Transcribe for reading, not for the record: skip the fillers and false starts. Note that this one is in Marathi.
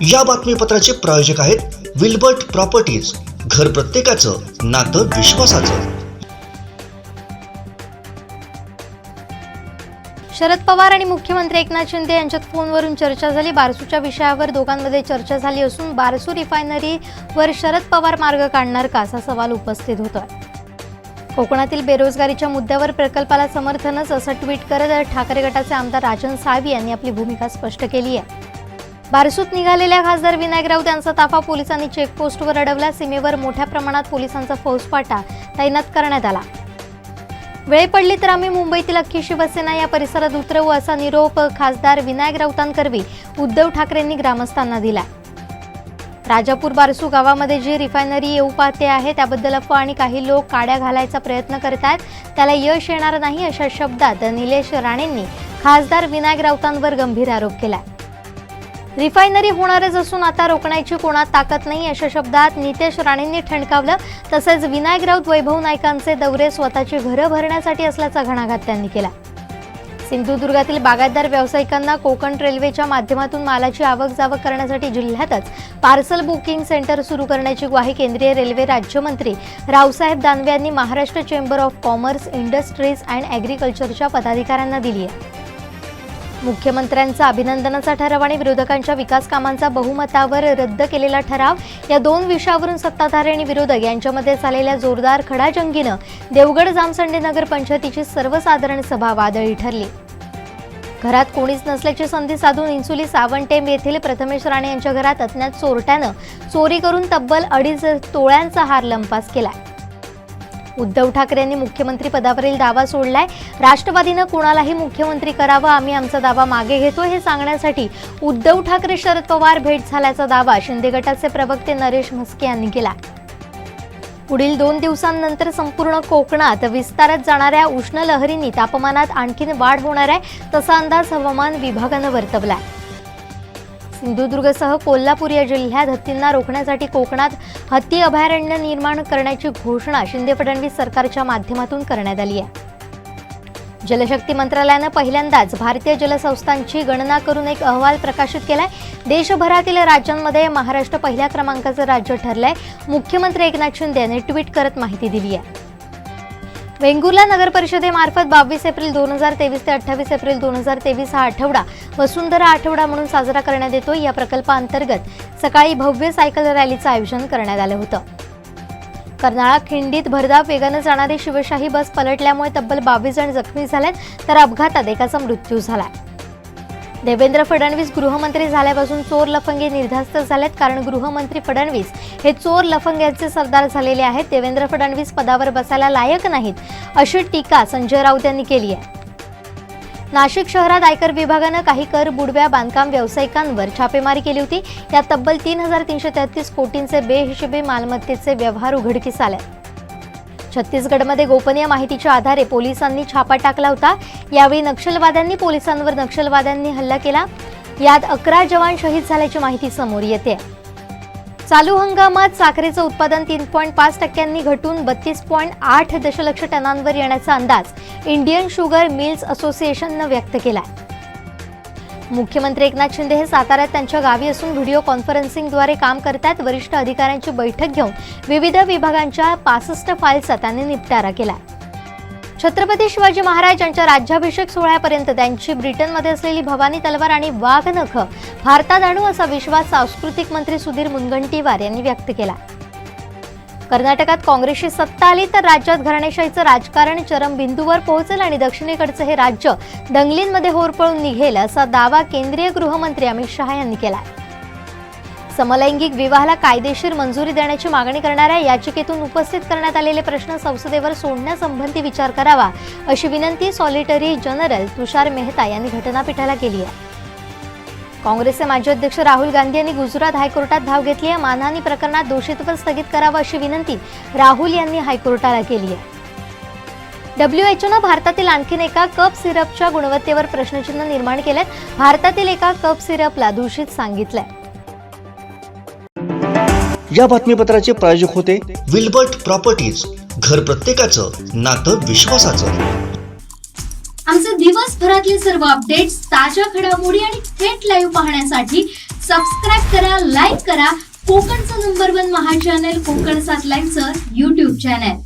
या बातमीपत्राचे प्रायोजक आहेत विल्बर्ट प्रॉपर्टीज, घर प्रत्येकाचं नातं विश्वासाचं। शरद पवार आणि मुख्यमंत्री एकनाथ शिंदे यांच्यात फोनवरून चर्चा झाली। बारसूच्या विषयावर दोघांमध्ये चर्चा झाली असून बारसू रिफायनरीवर शरद पवार मार्ग काढणार का असा सवाल उपस्थित होतोय। कोकणातील बेरोजगारीच्या मुद्द्यावर प्रकल्पाला समर्थनच असं ट्विट करत ठाकरे गटाचे आमदार राजन साळवी यांनी आपली भूमिका स्पष्ट केली आहे। बारसूत निघालेल्या खासदार विनायक राऊत यांचा ताफा पोलिसांनी चेकपोस्टवर अडवला। सीमेवर मोठ्या प्रमाणात पोलिसांचा फौजफाटा तैनात करण्यात आला। वेळ पडली तर आम्ही मुंबईतील अख्खी शिवसेना या परिसरात उतरवू असा निरोप खासदार विनायक राऊतांकरवी उद्धव ठाकरेंनी ग्रामस्थांना दिला। राजापूर बारसू गावामध्ये जी रिफायनरी येऊ पाहते आहे त्याबद्दल अफवा आणि काही लोक काड्या घालायचा प्रयत्न करतात, त्याला यश येणार नाही अशा शब्दात निलेश राणेंनी खासदार विनायक राऊतांवर गंभीर आरोप केला। रिफायनरी होणारच असून आता रोखण्याची कोणात ताकद नाही अशा शब्दात नितेश राणेंनी ठणकावलं। तसेच विनायक राऊत वैभव नाईकांचे दौरे स्वतःची घरं भरण्यासाठी असल्याचा घणाघात त्यांनी केला। सिंधुदुर्गातील बागायतदार व्यावसायिकांना कोकण रेल्वेच्या माध्यमातून मालाची आवक जावक करण्यासाठी जिल्ह्यातच पार्सल बुकिंग सेंटर सुरू करण्याची ग्वाही केंद्रीय रेल्वे राज्यमंत्री रावसाहेब दानवे यांनी Maharashtra chamber of commerce, industries and ॲग्रिकल्चरच्या पदाधिकाऱ्यांना दिली आहे। मुख्यमंत्र्यांचा अभिनंदनाचा ठराव आणि विरोधकांच्या विकास कामांचा बहुमतावर रद्द केलेला ठराव या दोन विषयावरून सत्ताधारी आणि विरोधक यांच्यामध्ये झालेल्या जोरदार खडाजंगीनं देवगड जामसंडे नगर पंचायतीची सर्वसाधारण सभा वादळी ठरली। घरात कोणीच नसल्याची संधी साधून इंसुली सावंटेम येथील प्रथमेश राणे यांच्या घरात अज्ञात चोरट्यानं चोरी करून तब्बल 2.5 तोळ्यांचा हार लंपास केला। उद्धव ठाकरे यांनी मुख्यमंत्री पदावरील दावा सोडलाय। राष्ट्रवादीनं कोणालाही मुख्यमंत्री करावं, आम्ही आमचा दावा मागे घेतो हे सांगण्यासाठी उद्धव ठाकरे शरद पवार भेट झाल्याचा दावा शिंदे गटाचे प्रवक्ते नरेश म्हस्के यांनी केला। पुढील 2 दिवसांनंतर संपूर्ण कोकणात विस्तारत जाणाऱ्या उष्ण लहरींनी तापमानात आणखीन वाढ होणार आहे तसा अंदाज हवामान विभागानं वर्तवलाय। सिंधुदुर्गसह कोल्हापूर या जिल्ह्यात हत्तींना रोखण्यासाठी कोकणात हत्ती अभयारण्य निर्माण करण्याची घोषणा शिंदे फडणवीस सरकारच्या माध्यमातून करण्यात आली आहे। जलशक्ती मंत्रालयानं पहिल्यांदाच भारतीय जलसंस्थांची गणना करून एक अहवाल प्रकाशित केलाय। देशभरातील राज्यांमध्ये महाराष्ट्र पहिल्या क्रमांकाचं राज्य ठरलंय। मुख्यमंत्री एकनाथ शिंदे यांनी ट्विट करत माहिती दिली आहे। वेंगुर्ला नगर परिषदेमार्फत 22 एप्रिल 2023 ते 28 एप्रिल 2023 हा आठवडा वसुंधरा आठवडा म्हणून साजरा करण्यात येतो। या प्रकल्पाअंतर्गत सकाळी भव्य सायकल रॅलीचं आयोजन करण्यात आलं होतं। कर्नाळा खिंडीत भरधाव वेगानं जाणारी शिवशाही बस पलटल्यामुळे तब्बल 22 जण जखमी झालेत तर अपघातात एकाचा मृत्यू झाला। देवेंद्र फडणवीस गृहमंत्री झाल्यापासून चोर लफंगे निर्धास्त झालेत, कारण गृहमंत्री फडणवीस हे चोर लफंग्यांचे सरदार झालेले आहेत। देवेंद्र फडणवीस पदावर बसायला लायक नाहीत अशी टीका संजय राऊत यांनी केली आहे। नाशिक शहरात आयकर विभागानं काही कर बुडव्या बांधकाम व्यावसायिकांवर छापेमारी केली होती। यात तब्बल 3,333 कोटींचे बेहिशेबी मालमत्तेचे व्यवहार उघडकीस आले। छत्तीसगडमध्ये गोपनीय माहितीच्या आधारे पोलिसांनी छापा टाकला होता। यावेळी नक्षलवाद्यांनी पोलिसांवर नक्षलवाद्यांनी हल्ला केला। यात 11 जवान शहीद झाल्याची माहिती समोर येते। चालू हंगामात साखरेचं उत्पादन 3.5% घटून 32.8 दशलक्ष टनांवर येण्याचा अंदाज इंडियन शुगर मिल्स असोसिएशननं व्यक्त केला। मुख्यमंत्री एकनाथ शिंदे हे साताऱ्यात त्यांच्या गावी असून व्हिडिओ कॉन्फरन्सिंगद्वारे काम करतात। वरिष्ठ अधिकाऱ्यांची बैठक घेऊन विविध विभागांच्या 65 फाईल्सचा त्यांनी निपटारा केला। छत्रपती शिवाजी महाराज यांच्या राज्याभिषेक सोहळ्यापर्यंत त्यांची ब्रिटनमध्ये असलेली भवानी तलवार आणि वाघ नख भारतात आणू असा विश्वास सांस्कृतिक मंत्री सुधीर मुनगंटीवार यांनी व्यक्त केला। कर्नाटकात काँग्रेसची सत्ता आली तर राज्यात घराणेशाहीचं राजकारण चरमबिंदूवर पोहोचेल आणि दक्षिणेकडचं हे राज्य दंगलींमध्ये होरपळून निघेल असा दावा केंद्रीय गृहमंत्री अमित शहा यांनी केला। समलैंगिक विवाहाला कायदेशीर मंजुरी देण्याची मागणी करणाऱ्या याचिकेतून उपस्थित करण्यात आलेले प्रश्न संसदेवर सोडण्यासंबंधी विचार करावा अशी विनंती सॉलिटरी जनरल तुषार मेहता यांनी घटनापीठाला केली आहे। काँग्रेसचे माजी अध्यक्ष राहुल गांधी यांनी गुजरात हायकोर्टात धाव घेतली आहे। मानहानी प्रकरणात दोषीत्व स्थगित करावं अशी विनंती राहुल यांनी हायकोर्टाला केली आहे। WHOनं भारतातील आणखीन एका कप सिरपच्या गुणवत्तेवर प्रश्नचिन्ह निर्माण केलेत। भारतातील एका कप सिरपला दूषित सांगितलंय। या बातमीपत्राचे प्रायोजक होते विल्बर्ट प्रॉपर्टीज, घर प्रत्येकाचं नातं विश्वासाचं। आमचे दिवसभरातले सर्व अपडेट्स, ताज्या घडामोडी आणि थेट लाईव्ह पाहण्यासाठी सबस्क्राईब करा, लाईक करा कोकणचं नंबर 1 महा चॅनल कोकण 7 लाईनचं YouTube चॅनल.